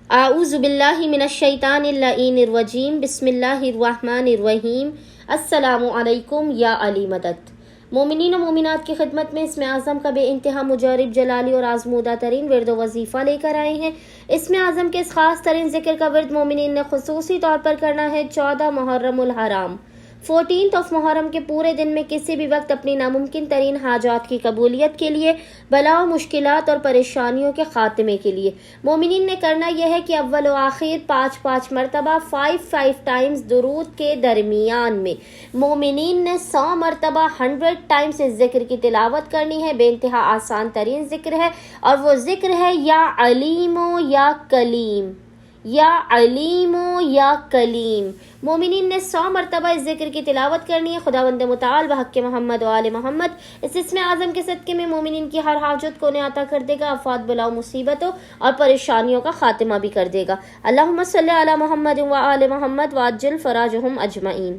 اعوذ باللہ من الشیطان اللعین الرجیم بسم اللہ الرحمن الرحیم السلام علیکم یا علی مدد۔ مومنین و مومنات کی خدمت میں اسم اعظم کا بے انتہا مجرب جلالی اور آزمودہ ترین ورد و وظیفہ لے کر آئے ہیں۔ اسم اعظم کے اس خاص ترین ذکر کا ورد مومنین نے خصوصی طور پر کرنا ہے 14 محرم الحرام 14 محرم کے پورے دن میں کسی بھی وقت اپنی ناممکن ترین حاجات کی قبولیت کے لیے، بلا و مشکلات اور پریشانیوں کے خاتمے کے لیے۔ مومنین نے کرنا یہ ہے کہ اول و آخر 5 مرتبہ 5 ٹائمز درود کے درمیان میں مومنین نے 100 مرتبہ 100 ٹائمز اس ذکر کی تلاوت کرنی ہے۔ بے انتہا آسان ترین ذکر ہے اور وہ ذکر ہے یا علیم و یا کلیم، یا علیم و یا کلیم۔ مومنین نے 100 مرتبہ اس ذکر کی تلاوت کرنی ہے۔ خداوند متعال بحق محمد و آل محمد اس اسم اعظم کے صدقے میں مومنین کی ہر حاجت کو انہیں عطا کر دے گا، آفات بلا و مصیبتوں اور پریشانیوں کا خاتمہ بھی کر دے گا۔ اللہم صلی علی محمد و آل محمد وعجل فراجہم اجمعین۔